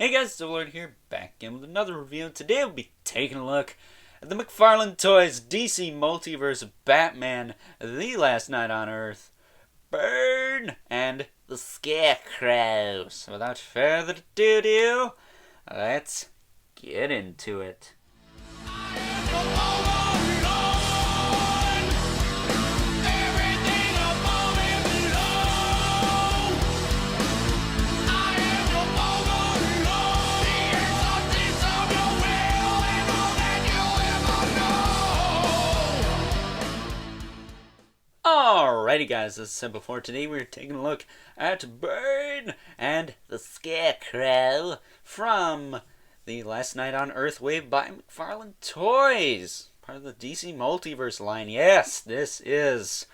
Hey guys, Lord here, back again with another review, and today we'll be taking a look at the McFarlane Toys DC Multiverse of Batman, The Last Night on Earth, Bane, and the Scarecrow. So without further ado, let's get into it. Alrighty guys, as I said before, today we're taking a look at Bane and the Scarecrow from the Last Night on Earth wave by McFarlane Toys. Part of the DC Multiverse line. Yes, this is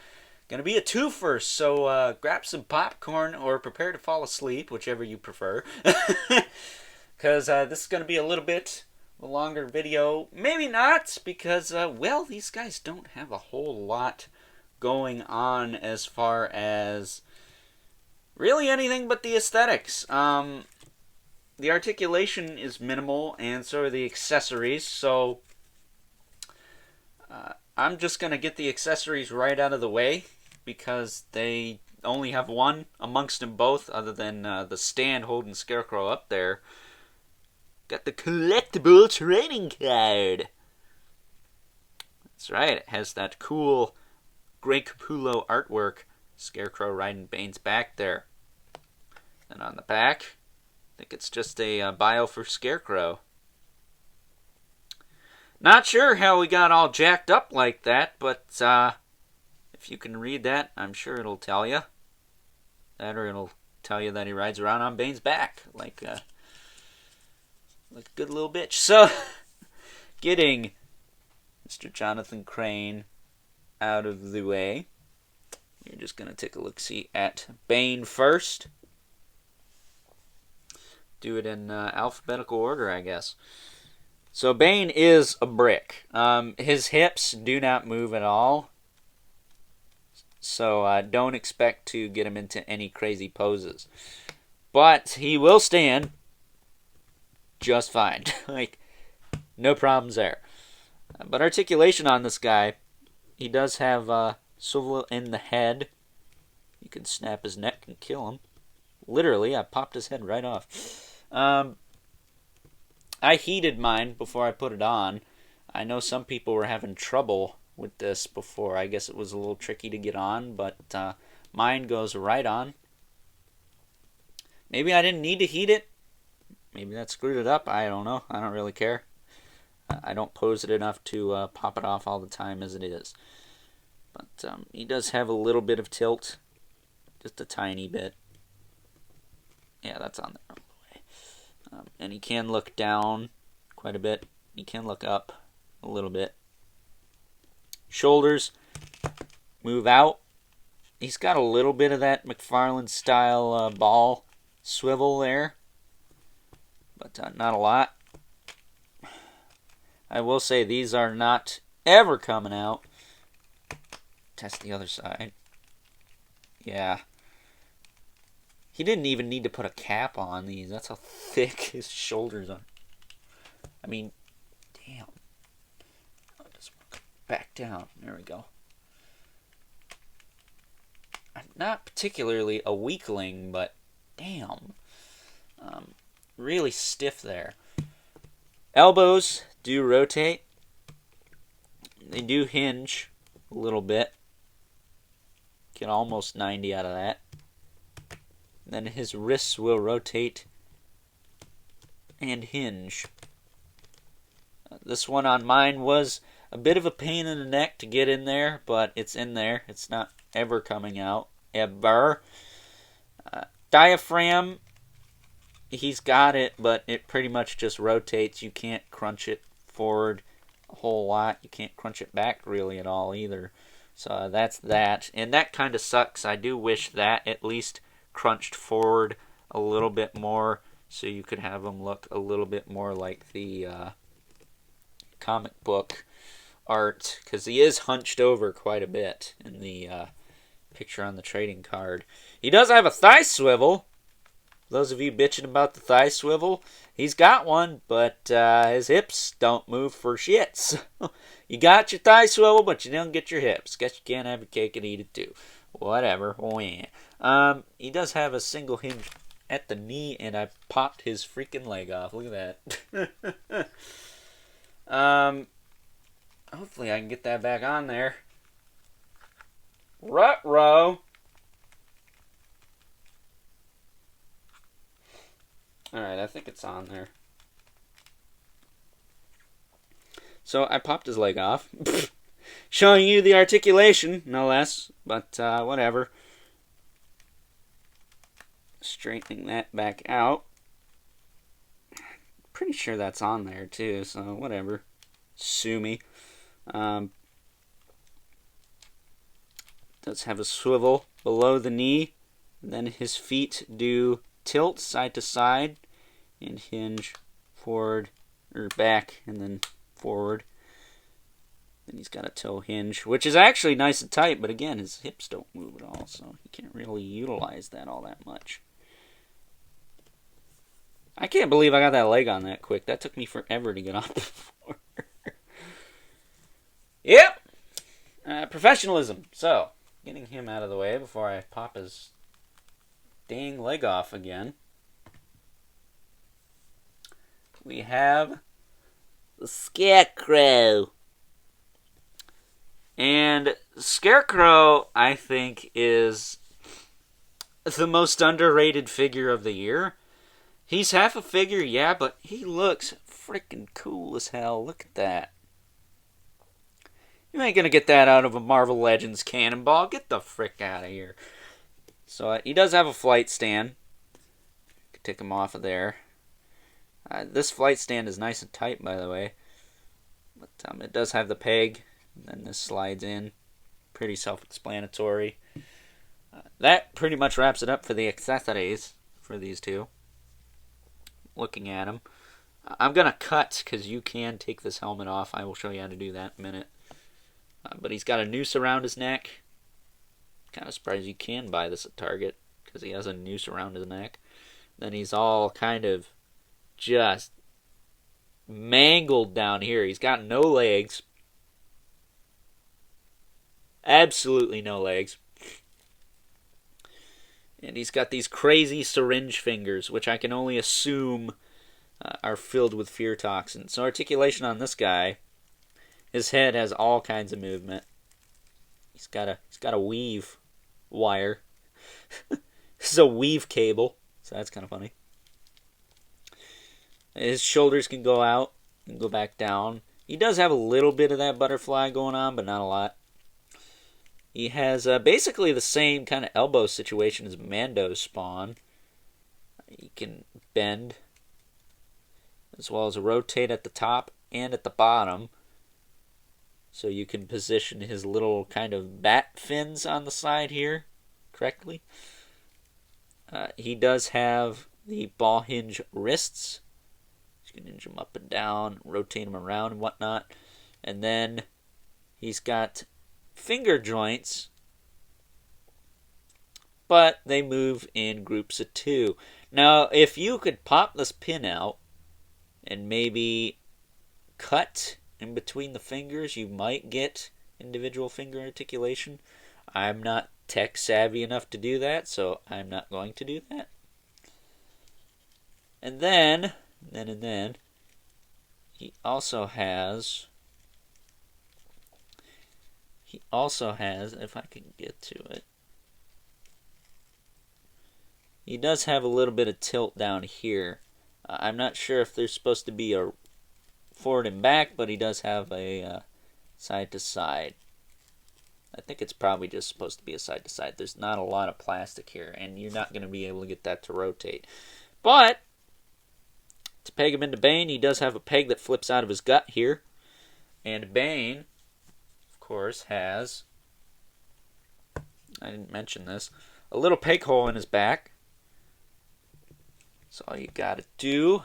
going to be a twofer, so grab some popcorn or prepare to fall asleep, whichever you prefer. Because this is going to be a little bit of a longer video. Maybe not, because, well, these guys don't have a whole lot going on as far as really anything but the aesthetics. The articulation is minimal, and so are the accessories, so I'm just going to get the accessories right out of the way, because they only have one amongst them both, other than the stand holding Scarecrow up there. Got the collectible trading card. That's right, it has that cool Grey Capullo artwork. Scarecrow riding Bane's back there. And on the back, I think it's just a bio for Scarecrow. Not sure how we got all jacked up like that, but if you can read that, I'm sure it'll tell you. That, or it'll tell you that he rides around on Bane's back like a good little bitch. So, getting Mr. Jonathan Crane out of the way, you're just going to take a look-see at Bane first. Do it in alphabetical order, I guess. So Bane is a brick. His hips do not move at all, so don't expect to get him into any crazy poses. But he will stand just fine. Like, no problems there. But articulation on this guy, he does have swivel in the head. You can snap his neck and kill him. Literally, I popped his head right off. I heated mine before I put it on. I know some people were having trouble with this before. I guess it was a little tricky to get on, but mine goes right on. Maybe I didn't need to heat it. Maybe that screwed it up. I don't know. I don't really care. I don't pose it enough to pop it off all the time as it is. But he does have a little bit of tilt. Just a tiny bit. Yeah, that's on there all the way. And he can look down quite a bit. He can look up a little bit. Shoulders move out. He's got a little bit of that McFarlane style ball swivel there. But not a lot. I will say these are not ever coming out. Test the other side. Yeah. He didn't even need to put a cap on these. That's how thick his shoulders are. I mean, damn. I'll just work back down. There we go. I'm not particularly a weakling, but damn. Really stiff there. Elbows do rotate. They do hinge a little bit. Get almost 90 out of that. Then his wrists will rotate and hinge. This one on mine was a bit of a pain in the neck to get in there, but it's in there. It's not ever coming out. Ever. Diaphragm, he's got it, but it pretty much just rotates. You can't crunch it forward a whole lot. You can't crunch it back really at all either. So that's that. And that kind of sucks. I do wish that at least crunched forward a little bit more so you could have him look a little bit more like the comic book art, because he is hunched over quite a bit in the picture on the trading card. He does have a thigh swivel, Those of you bitching about the thigh swivel, he's got one, but his hips don't move for shit. So you got your thigh swivel, but you don't get your hips. Guess you can't have your cake and eat it too. Whatever. He does have a single hinge at the knee, and I popped his freaking leg off. Look at that. Hopefully I can get that back on there. Ruh-roh. Alright, I think it's on there. So I popped his leg off. Showing you the articulation, no less. But whatever. Straightening that back out. Pretty sure that's on there too, so whatever. Sue me. Does have a swivel below the knee. Then his feet do tilt side to side and hinge forward or back and then forward. Then he's got a toe hinge, which is actually nice and tight, but again, his hips don't move at all, so he can't really utilize that all that much. I can't believe I got that leg on that quick. That took me forever to get off the floor. Yep! Professionalism. So, getting him out of the way before I pop his dang leg off again. We have the Scarecrow. And Scarecrow, I think, is the most underrated figure of the year. He's half a figure, yeah, but he looks freaking cool as hell. Look at that. You ain't gonna get that out of a Marvel Legends cannonball. Get the frick out of here. So he does have a flight stand. Could take him off of there. This flight stand is nice and tight, by the way. But it does have the peg. And then this slides in. Pretty self-explanatory. That pretty much wraps it up for the accessories for these two. Looking at them. I'm going to cut because you can take this helmet off. I will show you how to do that in a minute. But he's got a noose around his neck. Kind of surprised you can buy this at Target because he has a noose around his neck. Then he's all kind of just mangled down here. He's got no legs. Absolutely no legs. And he's got these crazy syringe fingers, which I can only assume are filled with fear toxin. So articulation on this guy, his head has all kinds of movement. He's got a weave wire. This is a weave cable, so that's kind of funny. His shoulders can go out and go back down. He does have a little bit of that butterfly going on, but not a lot. He has basically the same kind of elbow situation as Mando's spawn. He can bend, as well as rotate at the top and at the bottom. So you can position his little kind of bat fins on the side here correctly. He does have the ball hinge wrists. You can hinge them up and down, rotate them around and whatnot. And then he's got finger joints, but they move in groups of two. Now, if you could pop this pin out and maybe cut in between the fingers, you might get individual finger articulation. I'm not tech savvy enough to do that, so I'm not going to do that. And then he also has, if I can get to it, he does have a little bit of tilt down here. I'm not sure if there's supposed to be a forward and back, but he does have a side to side. I think it's probably just supposed to be a side to side. There's not a lot of plastic here, and you're not going to be able to get that to rotate. But to peg him into Bane, he does have a peg that flips out of his gut here. And Bane, of course, has, I didn't mention this, a little peg hole in his back. So all you gotta do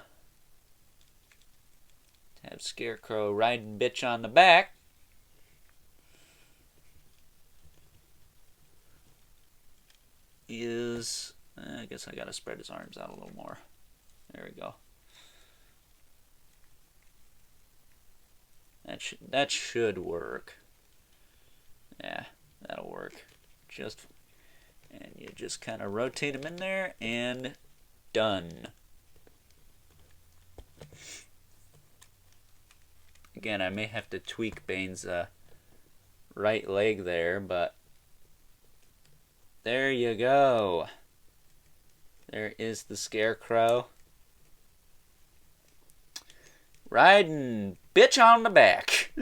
to have Scarecrow riding bitch on the back is, I guess I gotta spread his arms out a little more. There we go. That should work. Yeah, that'll work. And you just kind of rotate him in there, and done. Again, I may have to tweak Bane's right leg there, but there you go. There is the Scarecrow. Riding bitch on the back.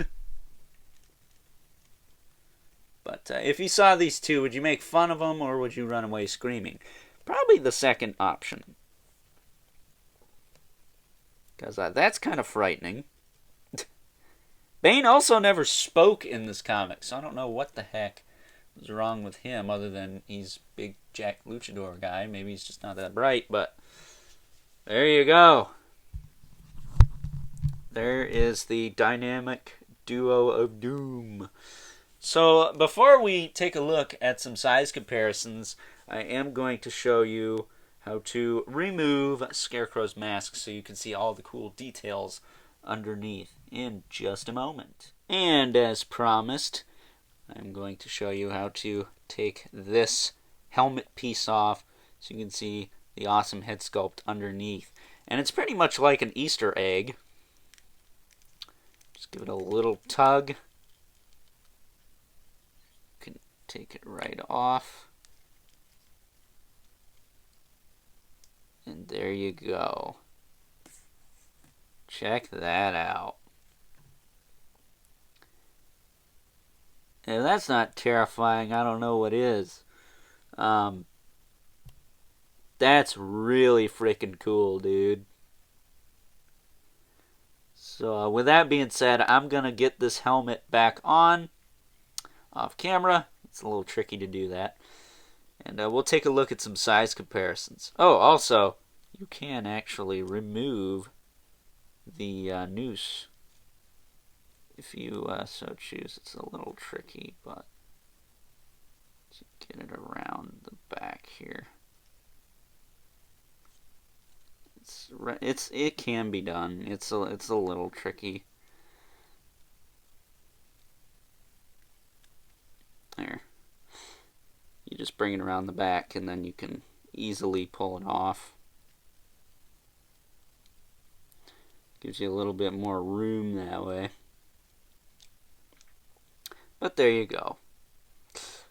But if you saw these two, would you make fun of them or would you run away screaming? Probably the second option. Because that's kind of frightening. Bane also never spoke in this comic, so I don't know what the heck was wrong with him other than he's big Jack Luchador guy. Maybe he's just not that bright, but there you go. There is the dynamic duo of doom. So before we take a look at some size comparisons, I am going to show you how to remove Scarecrow's mask so you can see all the cool details underneath in just a moment. And as promised, I'm going to show you how to take this helmet piece off so you can see the awesome head sculpt underneath. And it's pretty much like an Easter egg. Just give it a little tug. You can take it right off. And there you go. Check that out. If that's not terrifying, I don't know what is. That's really freaking cool, dude. So with that being said, I'm going to get this helmet back on off camera. It's a little tricky to do that. And we'll take a look at some size comparisons. Oh, also, you can actually remove the noose if you so choose. It's a little tricky, but to get it around the back here, it can be done. It's a little tricky. There. You just bring it around the back, and then you can easily pull it off. Gives you a little bit more room that way. But there you go.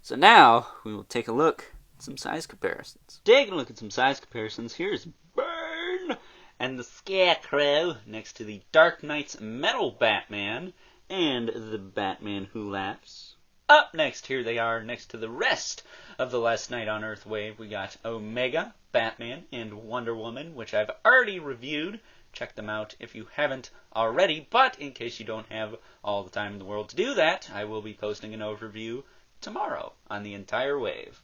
So now we will take a look at some size comparisons. Taking a look at some size comparisons, here's Bane and the Scarecrow next to the Dark Knight's Metal Batman and the Batman Who Laughs. Up next, here they are next to the rest of the Last Night on Earth wave. We got Omega, Batman, and Wonder Woman, which I've already reviewed. Check them out if you haven't already, but in case you don't have all the time in the world to do that, I will be posting an overview tomorrow on the entire wave.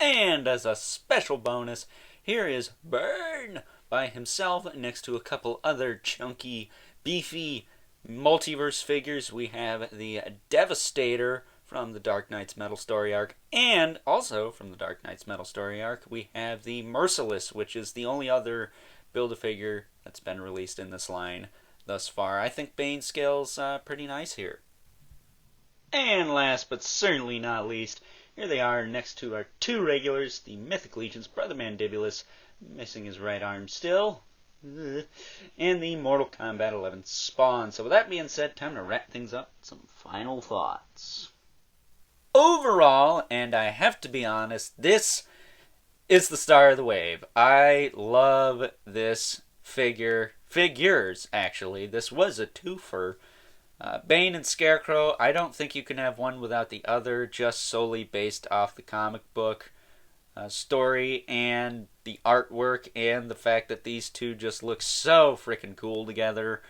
And as a special bonus, here is Bane by himself next to a couple other chunky, beefy multiverse figures. We have the Devastator from the Dark Knight's Metal Story arc, and also from the Dark Knight's Metal Story arc, we have the Merciless, which is the only other Build-A-Figure that's been released in this line thus far. I think Bane scales pretty nice here. And last but certainly not least, here they are next to our two regulars, the Mythic Legion's Brother Mandibulus, missing his right arm still, and the Mortal Kombat 11 Spawn. So with that being said, time to wrap things up. Some final thoughts. Overall, and I have to be honest, this is the star of the wave. I love this figures, actually. This was a twofer. Bane and Scarecrow, I don't think you can have one without the other, just solely based off the comic book story and the artwork and the fact that these two just look so freaking cool together.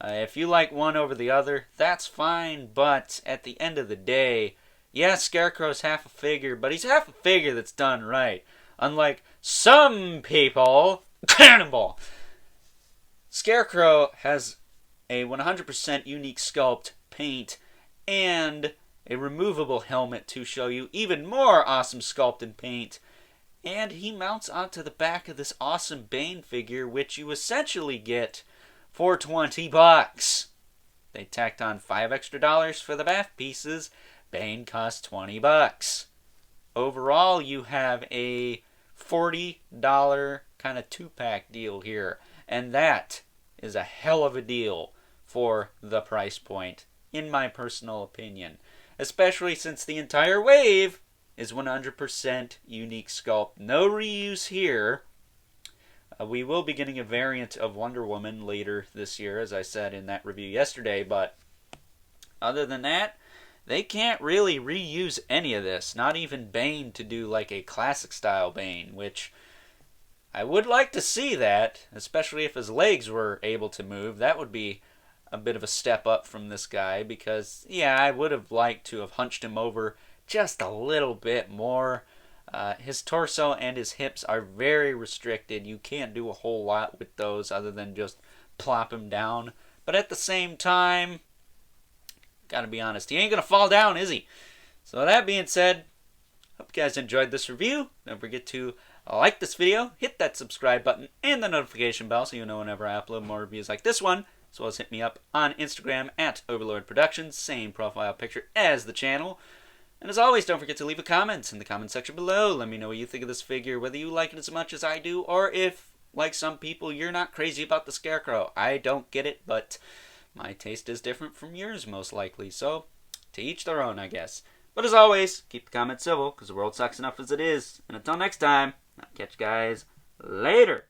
If you like one over the other, that's fine, but at the end of the day, yeah, Scarecrow's half a figure, but he's half a figure that's done right. Unlike some people, Cannonball! Scarecrow has a 100% unique sculpt, paint, and a removable helmet to show you even more awesome sculpt and paint. and he mounts onto the back of this awesome Bane figure, which you essentially get for $20. They tacked on $5 extra for the bath pieces. Bane costs $20. Overall, you have a $40 kind of 2-pack deal here, and that is a hell of a deal for the price point, in my personal opinion, especially since the entire wave is 100% unique sculpt. No reuse here. We will be getting a variant of Wonder Woman later this year, as I said in that review yesterday, but other than that, they can't really reuse any of this, not even Bane to do like a classic style Bane, which I would like to see that, especially if his legs were able to move. That would be a bit of a step up from this guy, because yeah, I would have liked to have hunched him over just a little bit more. His torso and his hips are very restricted. You can't do a whole lot with those other than just plop him down. But at the same time, gotta be honest, he ain't gonna fall down, is he? So that being said, hope you guys enjoyed this review. Don't forget to like this video, hit that subscribe button and the notification bell so you know whenever I upload more reviews like this one, as well as hit me up on Instagram at Overlord Productions, same profile picture as the channel. And as always, don't forget to leave a comment in the comment section below. Let me know what you think of this figure, whether you like it as much as I do, or if, like some people, you're not crazy about the Scarecrow. I don't get it, but my taste is different from yours, most likely. So, to each their own, I guess. But as always, keep the comments civil, because the world sucks enough as it is. And until next time, I'll catch you guys later.